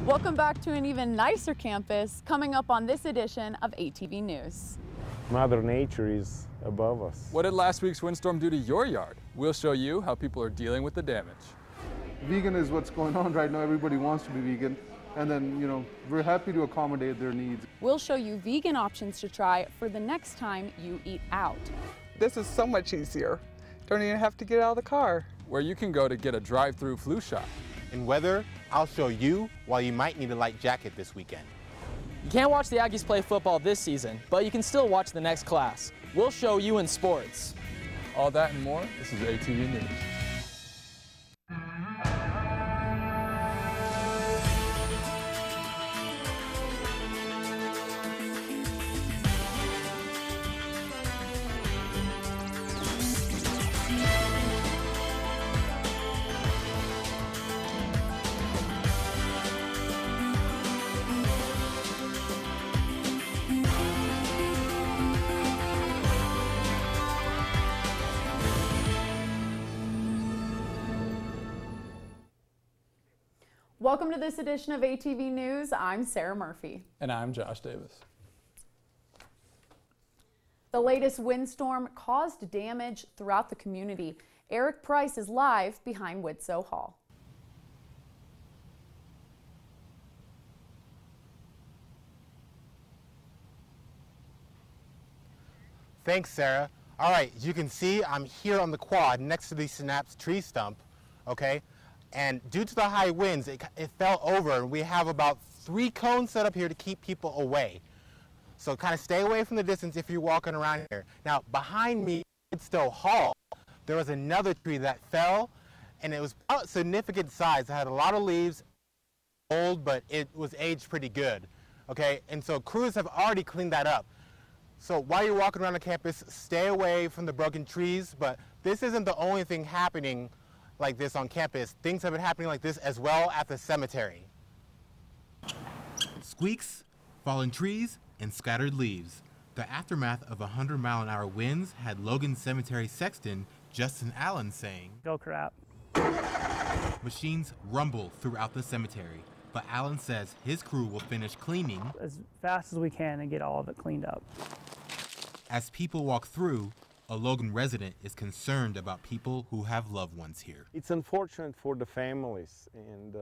Welcome back to an even nicer campus coming up on this edition of ATV News. Mother Nature is above us. What did last week's windstorm do to your yard? We'll show you how people are dealing with the damage. Vegan is what's going on right now. Everybody wants to be vegan. And then, we're happy to accommodate their needs. We'll show you vegan options to try for the next time you eat out. This is so much easier. Don't even have to get out of the car. Where you can go to get a drive-through flu shot. In weather, I'll show you why you might need a light jacket this weekend. You can't watch the Aggies play football this season, but you can still watch the next class. We'll show you in sports. All that and more, this is ATV News. Welcome to this edition of ATV News. I'm Sarah Murphy. And I'm Josh Davis. The latest windstorm caused damage throughout the community. Eric Price is live behind Widsoe Hall. Thanks, Sarah. All right, as you can see, I'm here on the quad next to the Synapse tree stump, okay? And due to the high winds, it fell over, and we have about 3 cones set up here to keep people away. So kind of stay away from the distance if you're walking around here. Now, behind me, Widsoe Hall, there was another tree that fell, and it was about significant size. It had a lot of leaves, old, but it was aged pretty good, okay? And so crews have already cleaned that up. So while you're walking around the campus, stay away from the broken trees, but this isn't the only thing happening like this on campus. Things have been happening like this as well at the cemetery. Squeaks, fallen trees, and scattered leaves. The aftermath of 100-mile-an-hour winds had Logan Cemetery sexton Justin Allen saying, "Go crap." Machines rumble throughout the cemetery, but Allen says his crew will finish cleaning as fast as we can and get all of it cleaned up. As people walk through, a Logan resident is concerned about people who have loved ones here. It's unfortunate for the families and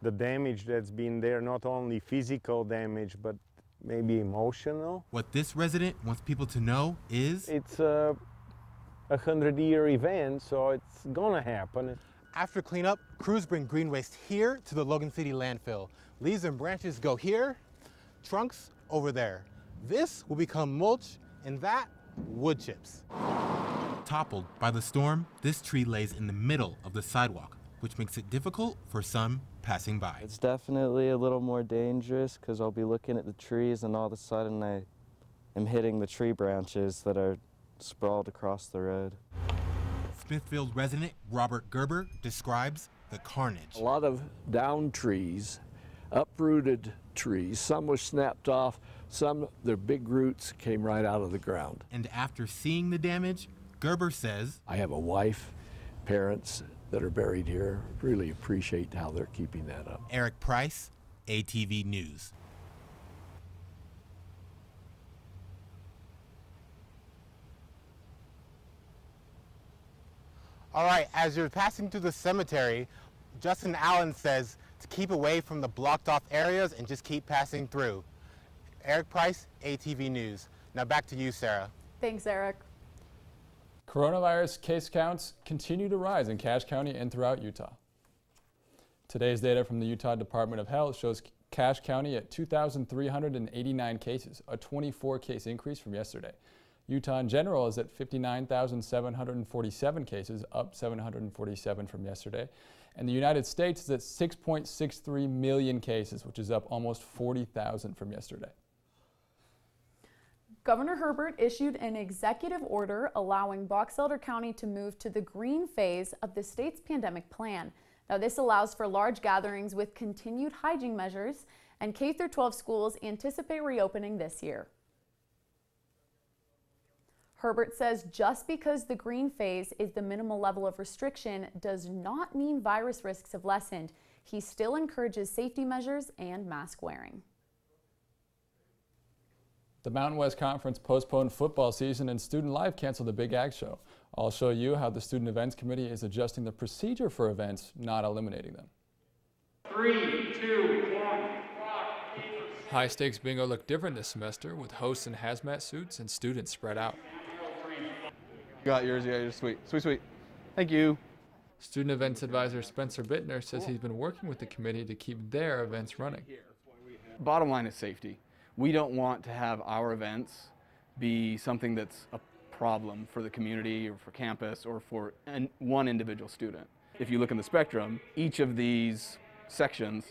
the damage that's been there, not only physical damage, but maybe emotional. What this resident wants people to know is it's a 100-year event, so it's gonna happen. After cleanup, crews bring green waste here to the Logan City landfill. Leaves and branches go here, trunks over there. This will become mulch, and that, wood chips. Toppled by the storm, this tree lays in the middle of the sidewalk, which makes it difficult for some passing by. It's definitely a little more dangerous because I'll be looking at the trees and all of a sudden I am hitting the tree branches that are sprawled across the road. Smithfield resident Robert Gerber describes the carnage. A lot of downed trees, uprooted trees, some were snapped off, some, their big roots came right out of the ground. And after seeing the damage, Gerber says, I have a wife, parents that are buried here. Really appreciate how they're keeping that up. Eric Price, ATV News. All right, as you're passing through the cemetery, Justin Allen says to keep away from the blocked off areas and just keep passing through. Eric Price, ATV News. Now back to you, Sarah. Thanks, Eric. Coronavirus case counts continue to rise in Cache County and throughout Utah. Today's data from the Utah Department of Health shows Cache County at 2,389 cases, a 24-case increase from yesterday. Utah in general is at 59,747 cases, up 747 from yesterday. And the United States is at 6.63 million cases, which is up almost 40,000 from yesterday. Governor Herbert issued an executive order allowing Box Elder County to move to the green phase of the state's pandemic plan. Now, this allows for large gatherings with continued hygiene measures, and K-12 schools anticipate reopening this year. Herbert says just because the green phase is the minimal level of restriction does not mean virus risks have lessened. He still encourages safety measures and mask wearing. The Mountain West Conference postponed football season and Student Life canceled the Big Ag Show. I'll show you how the Student Events Committee is adjusting the procedure for events, not eliminating them. 3, 2, 1. High stakes bingo looked different this semester with hosts in hazmat suits and students spread out. You got yours, sweet. Sweet, sweet. Thank you. Student Events Advisor Spencer Bittner says he's been working with the committee to keep their events running. Bottom line is safety. We don't want to have our events be something that's a problem for the community or for campus or for one individual student. If you look in the spectrum, each of these sections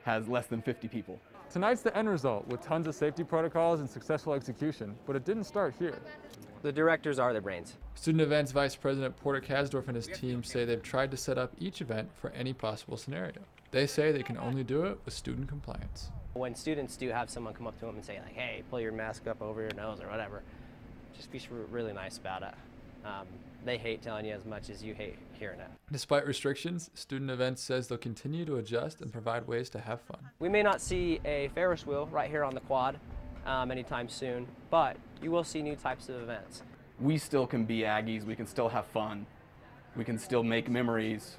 has less than 50 people. Tonight's the end result with tons of safety protocols and successful execution, but it didn't start here. The directors are the brains. Student Events Vice President Porter Kasdorf and his team say they've tried to set up each event for any possible scenario. They say they can only do it with student compliance. When students do have someone come up to them and say like, hey, pull your mask up over your nose or whatever, just be really nice about it. They hate telling you as much as you hate hearing it. Despite restrictions, Student Events says they'll continue to adjust and provide ways to have fun. We may not see a Ferris wheel right here on the quad anytime soon, but you will see new types of events. We still can be Aggies, we can still have fun, we can still make memories.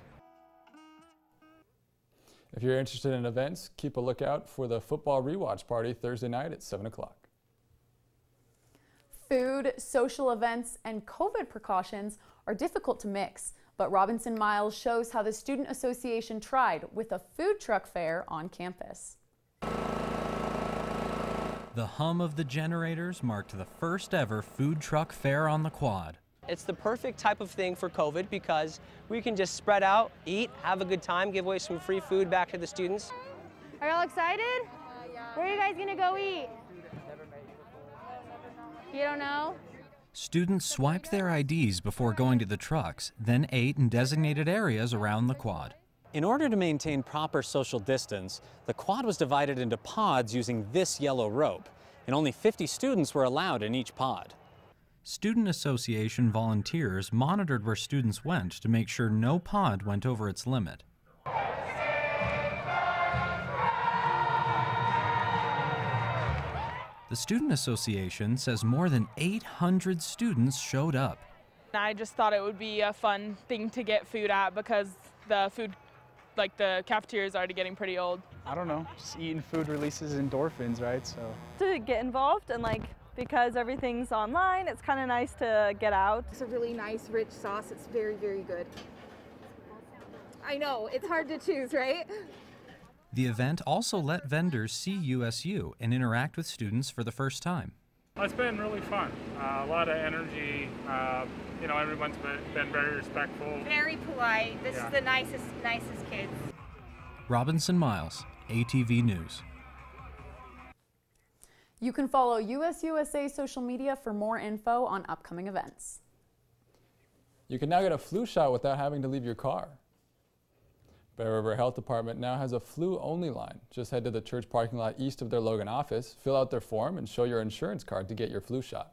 If you're interested in events, keep a lookout for the football rewatch party Thursday night at 7 o'clock. Food, social events, and COVID precautions are difficult to mix, but Robinson Miles shows how the Student Association tried with a food truck fair on campus. The hum of the generators marked the first ever food truck fair on the quad. It's the perfect type of thing for COVID because we can just spread out, eat, have a good time, give away some free food back to the students. Are y'all excited? Where are you guys gonna go eat? You don't know? Students swiped their IDs before going to the trucks, then ate in designated areas around the quad. In order to maintain proper social distance, the quad was divided into pods using this yellow rope, and only 50 students were allowed in each pod. Student Association volunteers monitored where students went to make sure no pod went over its limit. The Student Association says more than 800 students showed up. I just thought it would be a fun thing to get food at because the food, like the cafeteria, is already getting pretty old. I don't know, just eating food releases endorphins, right? So to get involved and because everything's online, it's kind of nice to get out. It's a really nice, rich sauce. It's very, very good. I know, it's hard to choose, right? The event also let vendors see USU and interact with students for the first time. It's been really fun. A lot of energy. Everyone's been very respectful. Very polite. This is the nicest kids. Robinson Miles, ATV News. You can follow USUSA social media for more info on upcoming events. You can now get a flu shot without having to leave your car. Bear River Health Department now has a flu-only line. Just head to the church parking lot east of their Logan office, fill out their form, and show your insurance card to get your flu shot.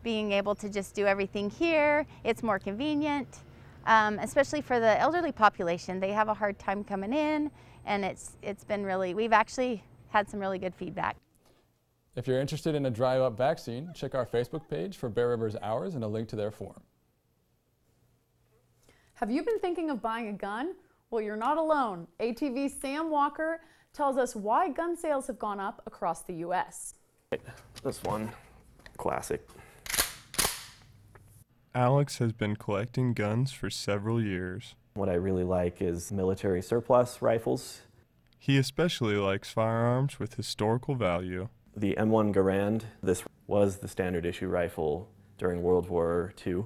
Being able to just do everything here, it's more convenient, especially for the elderly population. They have a hard time coming in, and it's been really, we've actually had some really good feedback. If you're interested in a drive-up vaccine, check our Facebook page for Bear River's hours and a link to their form. Have you been thinking of buying a gun? Well, you're not alone. ATV's Sam Walker tells us why gun sales have gone up across the U.S. This one, classic. Alex has been collecting guns for several years. What I really like is military surplus rifles. He especially likes firearms with historical value. The M1 Garand, this was the standard issue rifle during World War II.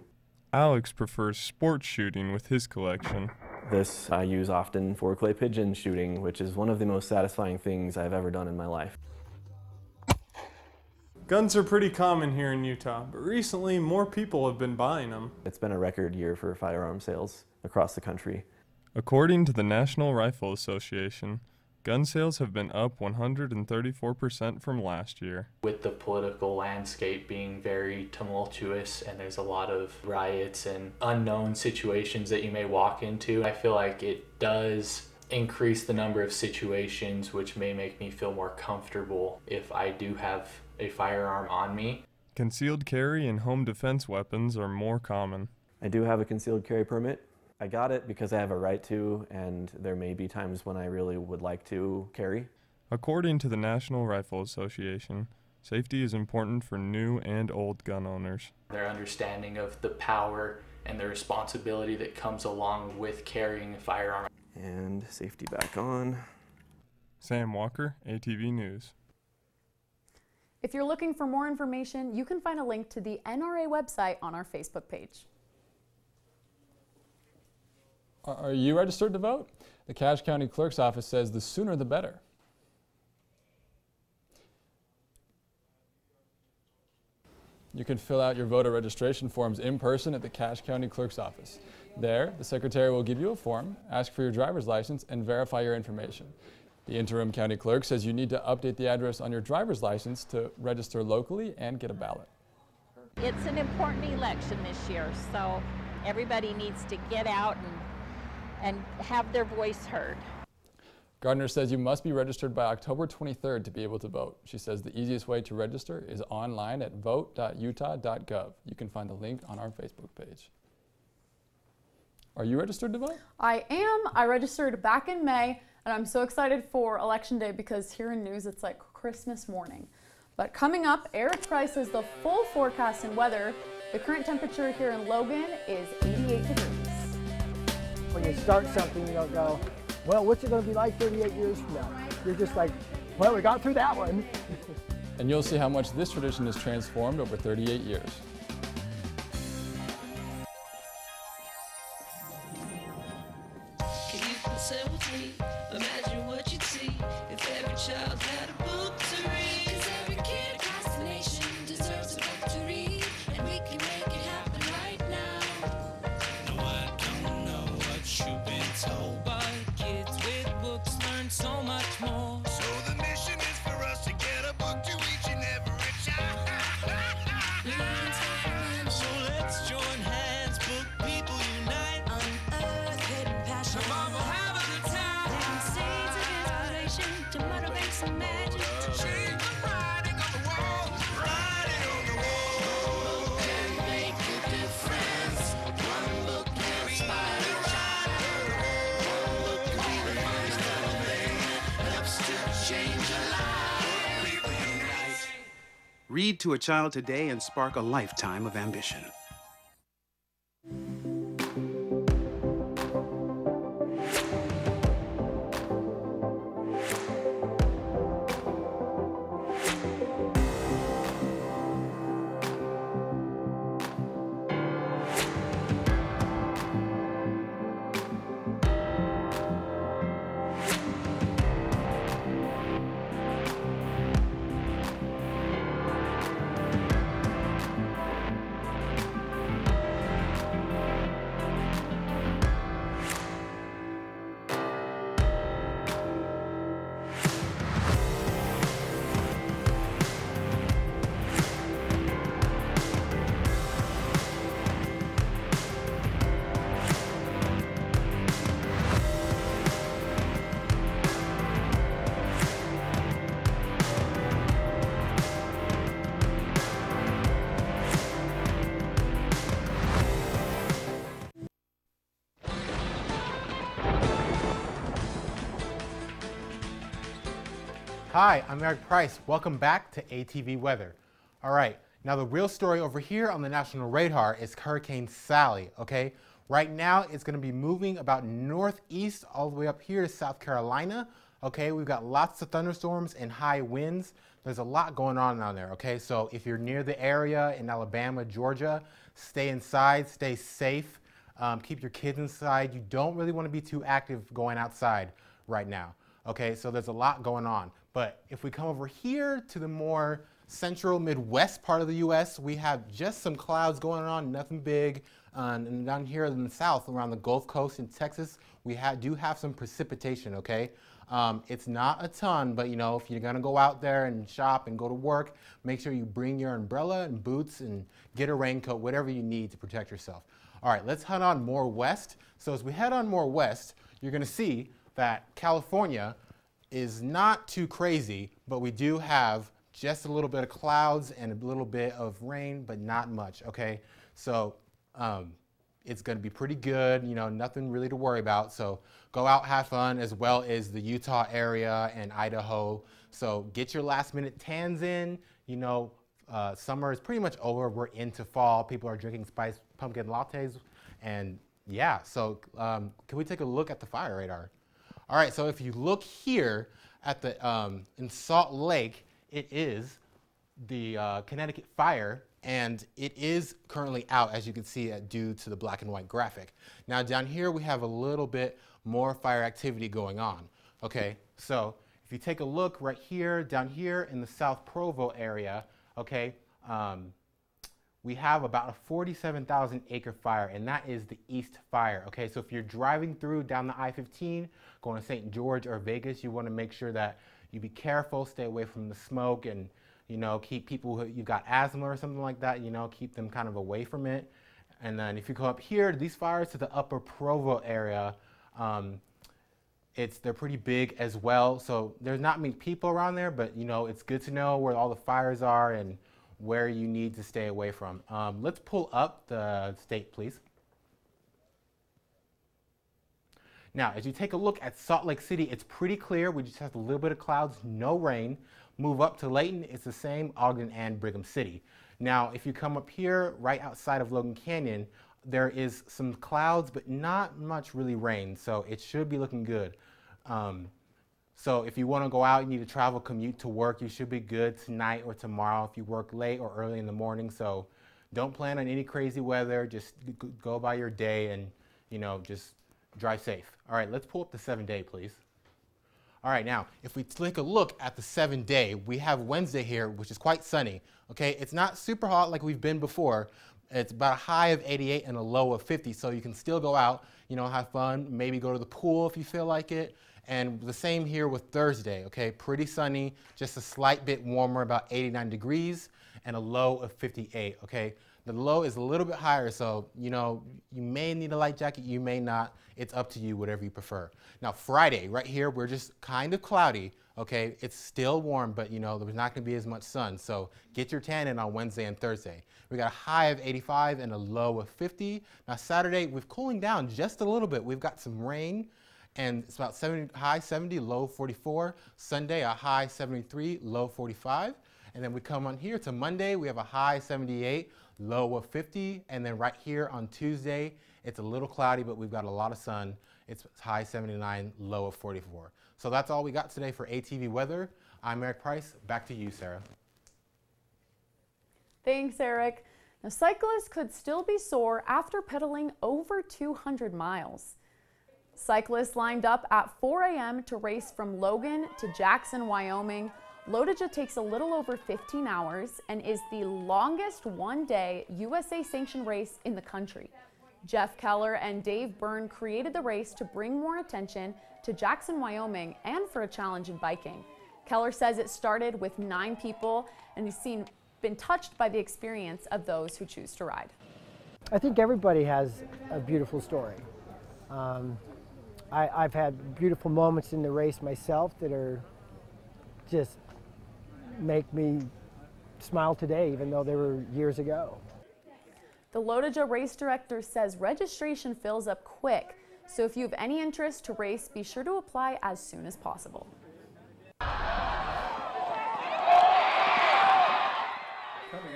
Alex prefers sports shooting with his collection. This I use often for clay pigeon shooting, which is one of the most satisfying things I've ever done in my life. Guns are pretty common here in Utah, but recently more people have been buying them. It's been a record year for firearm sales across the country. According to the National Rifle Association, Gun sales have been up 134% from last year. With the political landscape being very tumultuous and there's a lot of riots and unknown situations that you may walk into, I feel like it does increase the number of situations which may make me feel more comfortable if I do have a firearm on me. Concealed carry and home defense weapons are more common. I do have a concealed carry permit. I got it because I have a right to, and there may be times when I really would like to carry. According to the National Rifle Association, safety is important for new and old gun owners. Their understanding of the power and the responsibility that comes along with carrying a firearm. And safety back on. Sam Walker, ATV News. If you're looking for more information, you can find a link to the NRA website on our Facebook page. Are you registered to vote? The Cache County Clerk's Office says the sooner the better. You can fill out your voter registration forms in person at the Cache County Clerk's Office. There, the Secretary will give you a form, ask for your driver's license, and verify your information. The interim county clerk says you need to update the address on your driver's license to register locally and get a ballot. It's an important election this year, so everybody needs to get out and have their voice heard. Gardner says you must be registered by October 23rd to be able to vote. She says the easiest way to register is online at vote.utah.gov. You can find the link on our Facebook page. Are you registered to vote? I am. I registered back in May, and I'm so excited for Election Day because here in news it's like Christmas morning. But coming up, Eric Price has the full forecast and weather. The current temperature here in Logan is 88 degrees. When you start something, you don't go, well, what's it going to be like 38 years from now? You're just like, well, we got through that one. And you'll see how much this tradition has transformed over 38 years. Can you concern with me? Imagine what you'd see if every child had a book to read. 'Cause every kid across the nation deserves a book to read, and we can make it happen right now. No, I don't know what you've been told, but kids with books learn so much more. So the mission is for us to get a book to each and every child. So let's join hands, book people unite, Unearth hidden passion. tomorrow have a good time. Planting seeds of inspiration to motivate some magic. To change the writing on the wall. Writing on the wall. Book can make a difference. One book can inspire a child. One book can be the first thing that helps to change a life. People unite. Read to a child today and spark a lifetime of ambition. Hi, I'm Eric Price. Welcome back to ATV Weather. All right, now the real story over here on the national radar is Hurricane Sally, okay? Right now, it's gonna be moving about northeast all the way up here to South Carolina, okay? We've got lots of thunderstorms and high winds. There's a lot going on down there, okay? So if you're near the area in Alabama, Georgia, stay inside, stay safe, keep your kids inside. You don't really wanna be too active going outside right now, okay? So there's a lot going on. But if we come over here to the more central Midwest part of the U.S., we have just some clouds going on, nothing big. and down here in the south, around the Gulf Coast in Texas, we do have some precipitation, okay? It's not a ton, but you know, if you're gonna go out there and shop and go to work, make sure you bring your umbrella and boots and get a raincoat, whatever you need to protect yourself. All right, let's head on more west. So as we head on more west, you're gonna see that California is not too crazy, but we do have just a little bit of clouds and a little bit of rain, but not much, okay? So it's gonna be pretty good, you know, nothing really to worry about. So go out, have fun, as well as the Utah area and Idaho. So get your last minute tans in, you know, summer is pretty much over, we're into fall, people are drinking spiced pumpkin lattes, and yeah, so can we take a look at the fire radar? All right, so if you look here at the, in Salt Lake, it is the Connecticut Fire, and it is currently out, as you can see, due to the black and white graphic. Now down here we have a little bit more fire activity going on, okay? So if you take a look right here, down here in the South Provo area, okay, we have about a 47,000 acre fire, and that is the East Fire, okay? So if you're driving through down the I-15, going to St. George or Vegas, you want to make sure that you be careful, stay away from the smoke, and you know, keep people who you've got asthma or something like that, you know, keep them kind of away from it. And then if you go up here, these fires to the Upper Provo area, they're pretty big as well. So there's not many people around there, but you know, it's good to know where all the fires are and where you need to stay away from. Let's pull up the state, please. Now, as you take a look at Salt Lake City, it's pretty clear. We just have a little bit of clouds, no rain. Move up to Layton, it's the same, Ogden and Brigham City. Now, if you come up here, right outside of Logan Canyon, there is some clouds, but not much really rain, so it should be looking good. So if you want to go out, you need to travel, commute to work, you should be good tonight or tomorrow if you work late or early in the morning. So don't plan on any crazy weather, just go by your day and, you know, just drive safe. All right, let's pull up the 7-day, please. All right, now, if we take a look at the 7-day, we have Wednesday here, which is quite sunny, okay? It's not super hot like we've been before. It's about a high of 88 and a low of 50, so you can still go out, you know, have fun, maybe go to the pool if you feel like it. And the same here with Thursday, okay? Pretty sunny, just a slight bit warmer, about 89 degrees, and a low of 58, okay? The low is a little bit higher, so, you know, you may need a light jacket, you may not. It's up to you, whatever you prefer. Now, Friday, right here, we're just kind of cloudy, okay? It's still warm, but, you know, there's not going to be as much sun, so get your tan in on Wednesday and Thursday. We got a high of 85 and a low of 50. Now, Saturday, we're cooling down just a little bit. We've got some rain, and it's about high 70, low 44. Sunday, a high 73, low 45. And then we come on here to Monday, we have a high 78, low of 50, and then right here on Tuesday, it's a little cloudy, but we've got a lot of sun. It's high 79, low of 44. So that's all we got today for ATV weather. I'm Eric Price. Back to you, Sarah. Thanks, Eric. Now, cyclists could still be sore after pedaling over 200 miles. Cyclists lined up at 4 a.m. to race from Logan to Jackson, Wyoming. Lodija takes a little over 15 hours and is the longest one-day USA-sanctioned race in the country. Jeff Keller and Dave Byrne created the race to bring more attention to Jackson, Wyoming, and for a challenge in biking. Keller says it started with 9 people, and he's been touched by the experience of those who choose to ride. I think everybody has a beautiful story. I've had beautiful moments in the race myself that are just make me smile today, even though they were years ago. The Lodija race director says registration fills up quick, so if you have any interest to race, be sure to apply as soon as possible. Coming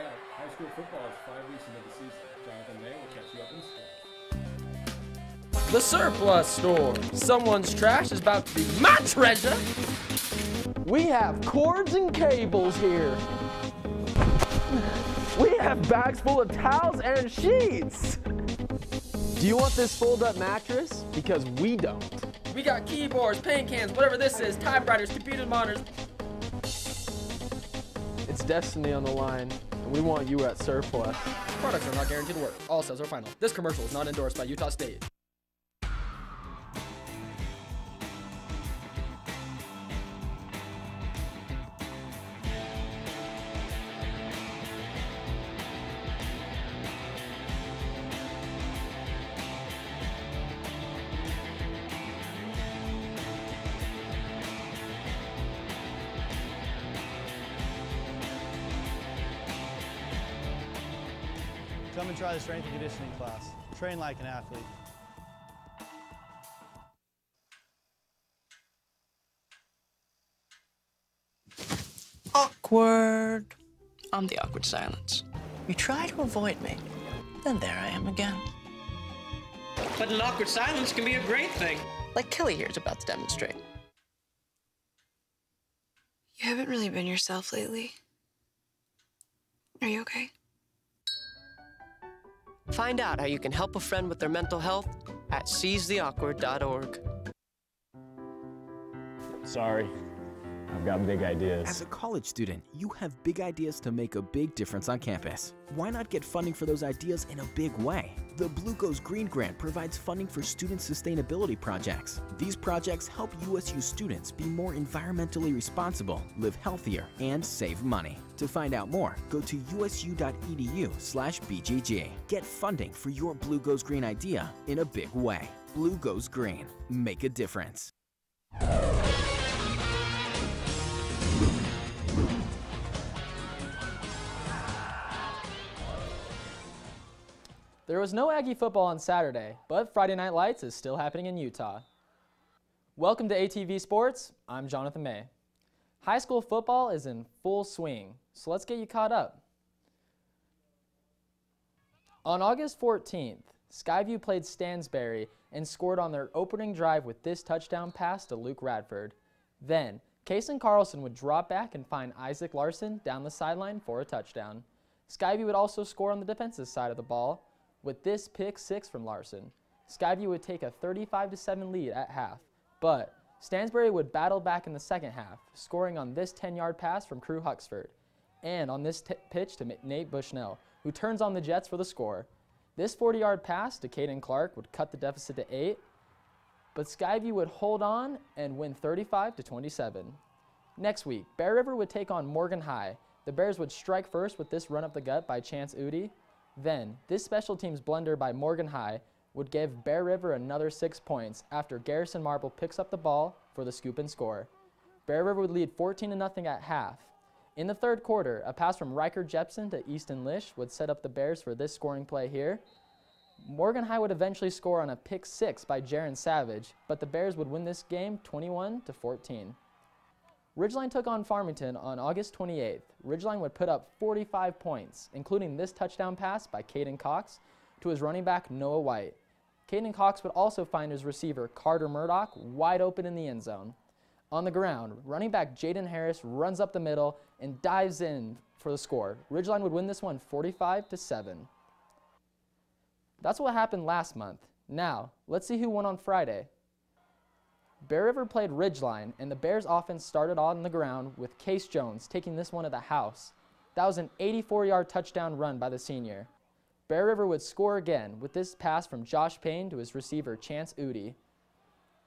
up, high school football is 5 weeks into the season. Jonathan May will catch you up in school. The surplus store. Someone's trash is about to be my treasure. We have cords and cables here. We have bags full of towels and sheets. Do you want this fold-up mattress? Because we don't. We got keyboards, paint cans, whatever this is, typewriters, computer monitors. It's destiny on the line, and we want you at surplus. Products are not guaranteed to work. All sales are final. This commercial is not endorsed by Utah State. Come and try the strength and conditioning class. Train like an athlete. Awkward. I'm the awkward silence. You try to avoid me, then there I am again. But an awkward silence can be a great thing. Like Kelly here is about to demonstrate. You haven't really been yourself lately. Are you okay? Find out how you can help a friend with their mental health at seizetheawkward.org. Sorry, I've got big ideas. As a college student, you have big ideas to make a big difference on campus. Why not get funding for those ideas in a big way? The Blue Goes Green Grant provides funding for student sustainability projects. These projects help USU students be more environmentally responsible, live healthier, and save money. To find out more, go to usu.edu/BGG. Get funding for your Blue Goes Green idea in a big way. Blue Goes Green. Make a difference. There was no Aggie football on Saturday, but Friday Night Lights is still happening in Utah. Welcome to ATV Sports. I'm Jonathan May. High school football is in full swing, so let's get you caught up. On August 14th, Skyview played Stansbury and scored on their opening drive with this touchdown pass to Luke Radford. Then, Kason Carlson would drop back and find Isaac Larson down the sideline for a touchdown. Skyview would also score on the defensive side of the ball with this pick six from Larson. Skyview would take a 35-7 lead at half, but Stansbury would battle back in the second half, scoring on this 10-yard pass from Crew Huxford, and on this pitch to Nate Bushnell, who turns on the Jets for the score. This 40-yard pass to Caden Clark would cut the deficit to 8, but Skyview would hold on and win 35-27. Next week, Bear River would take on Morgan High. The Bears would strike first with this run up the gut by Chance Udi. Then, this special teams blunder by Morgan High would give Bear River another 6 points after Garrison Marble picks up the ball for the scoop and score. Bear River would lead 14-0 at half. In the third quarter, a pass from Riker Jepson to Easton Lish would set up the Bears for this scoring play here. Morgan High would eventually score on a pick six by Jaron Savage, but the Bears would win this game 21-14. Ridgeline took on Farmington on August 28th. Ridgeline would put up 45 points, including this touchdown pass by Caden Cox to his running back Noah White. Caden Cox would also find his receiver Carter Murdoch wide open in the end zone. On the ground, running back Jaden Harris runs up the middle and dives in for the score. Ridgeline would win this one 45-7. That's what happened last month. Now, let's see who won on Friday. Bear River played Ridgeline, and the Bears' offense started on the ground with Case Jones taking this one to the house. That was an 84-yard touchdown run by the senior. Bear River would score again with this pass from Josh Payne to his receiver Chance Udi.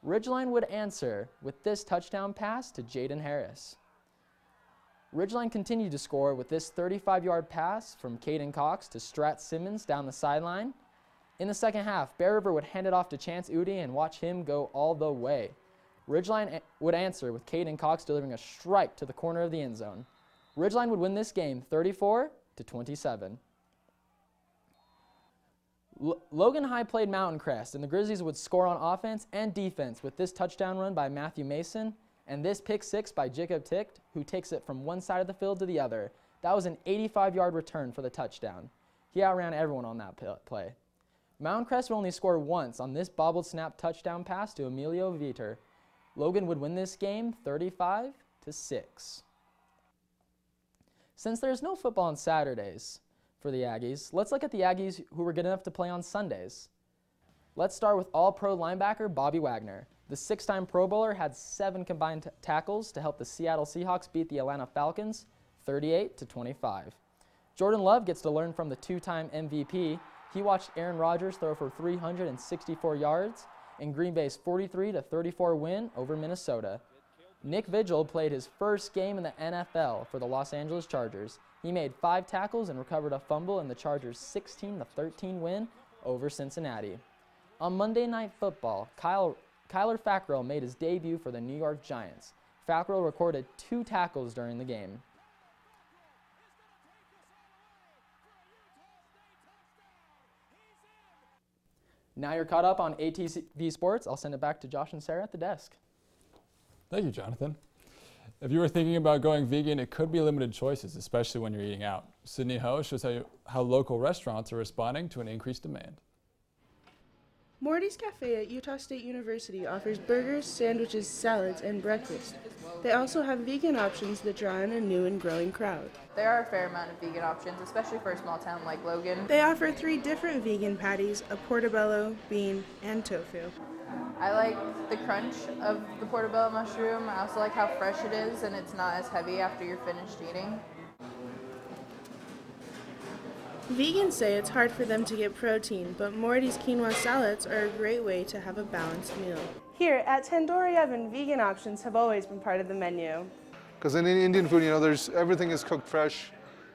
Ridgeline would answer with this touchdown pass to Jaden Harris. Ridgeline continued to score with this 35-yard pass from Caden Cox to Strat Simmons down the sideline. In the second half, Bear River would hand it off to Chance Udi and watch him go all the way. Ridgeline would answer with Caden Cox delivering a strike to the corner of the end zone. Ridgeline would win this game 34-27. Logan High played Mountain Crest, and the Grizzlies would score on offense and defense with this touchdown run by Matthew Mason and this pick six by Jacob Ticht, who takes it from one side of the field to the other. That was an 85-yard return for the touchdown. He outran everyone on that play. Mountain Crest would only score once on this bobbled snap touchdown pass to Emilio Viter. Logan would win this game 35-6. Since there's no football on Saturdays for the Aggies, let's look at the Aggies who were good enough to play on Sundays. Let's start with All-Pro linebacker Bobby Wagner. The six-time Pro Bowler had 7 combined tackles to help the Seattle Seahawks beat the Atlanta Falcons 38-25. Jordan Love gets to learn from the two-time MVP. He watched Aaron Rodgers throw for 364 yards in Green Bay's 43-34 win over Minnesota. Nick Vigil played his first game in the NFL for the Los Angeles Chargers. He made 5 tackles and recovered a fumble in the Chargers' 16-13 win over Cincinnati. On Monday Night Football, Kyler Fackrell made his debut for the New York Giants. Fackrell recorded 2 tackles during the game. Now you're caught up on ATV Sports. I'll send it back to Josh and Sarah at the desk. Thank you, Jonathan. If you were thinking about going vegan, it could be limited choices, especially when you're eating out. Sydney Ho shows how local restaurants are responding to an increased demand. Morty's Cafe at Utah State University offers burgers, sandwiches, salads, and breakfast. They also have vegan options that draw in a new and growing crowd. There are a fair amount of vegan options, especially for a small town like Logan. They offer 3 different vegan patties, a portobello, bean, and tofu. I like the crunch of the portobello mushroom. I also like how fresh it is and it's not as heavy after you're finished eating. Vegans say it's hard for them to get protein, but Morty's quinoa salads are a great way to have a balanced meal. Here at Tandoori Oven, vegan options have always been part of the menu. Because in Indian food, everything is cooked fresh,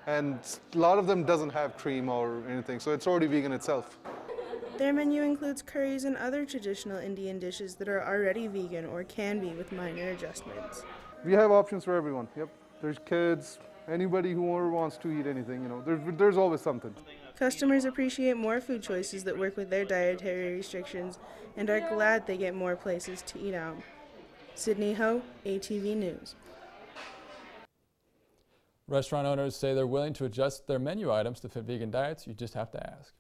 and a lot of them doesn't have cream or anything, so it's already vegan itself. Their menu includes curries and other traditional Indian dishes that are already vegan or can be with minor adjustments. We have options for everyone. Yep, there's kids, anybody who wants to eat anything. There's always something. Customers appreciate more food choices that work with their dietary restrictions and are glad they get more places to eat out. Sydney Ho, ATV News. Restaurant owners say they're willing to adjust their menu items to fit vegan diets. You just have to ask.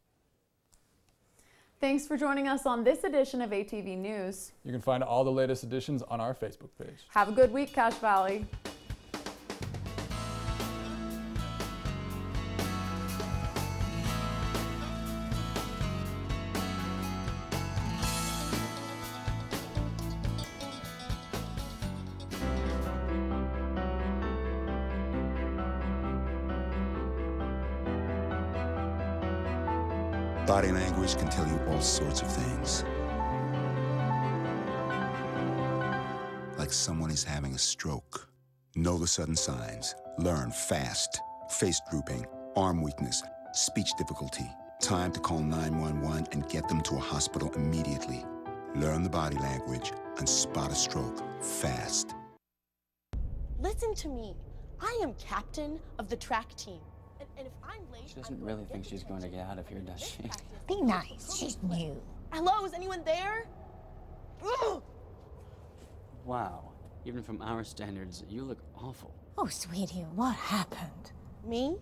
Thanks for joining us on this edition of ATV News. You can find all the latest editions on our Facebook page. Have a good week, Cache Valley. Body language can tell you all sorts of things. Like someone is having a stroke. Know the sudden signs. Learn fast. Face drooping, arm weakness, speech difficulty. Time to call 911 and get them to a hospital immediately. Learn the body language and spot a stroke fast. Listen to me. I am captain of the track team. And if I'm late, she doesn't really think she's going to get out of here, does she? Be nice. She's new. Hello, is anyone there? Ugh! Wow. Even from our standards, you look awful. Oh, sweetie, what happened? Me?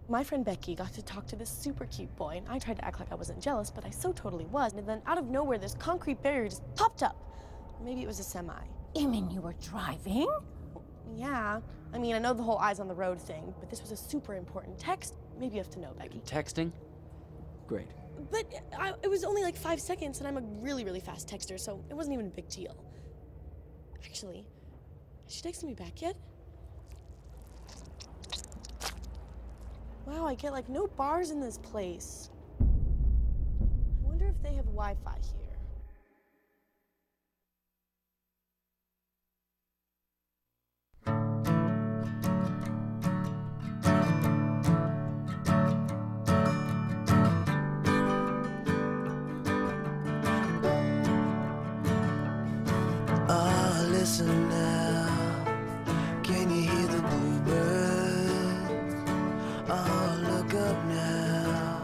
My friend Becky got to talk to this super cute boy, and I tried to act like I wasn't jealous, but I so totally was. And then out of nowhere, this concrete barrier just popped up. Maybe it was a semi. You mean you were driving? Yeah. I mean, I know the whole eyes on the road thing, but this was a super important text. Maybe you have to know, Becky. Texting? Great. But it was only like 5 seconds, and I'm a really, really fast texter, so it wasn't even a big deal. Actually, has she texted me back yet? Wow, I get like no bars in this place. I wonder if they have Wi-Fi here. Listen now, can you hear the bluebirds? Oh, look up now,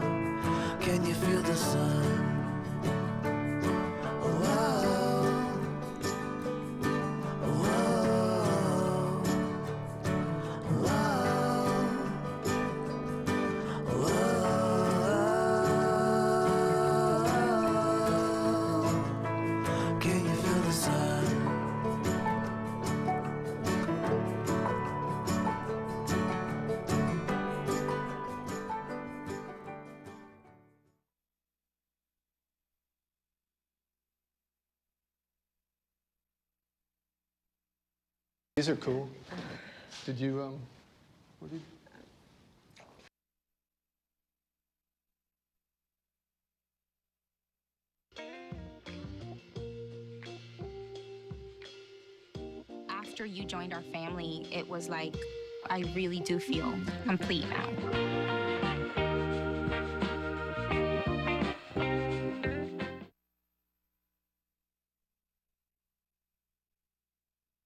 can you feel the sun? Can you feel the sun? These are cool. Did you, what did you? after you joined our family, it was like, I really do feel complete now.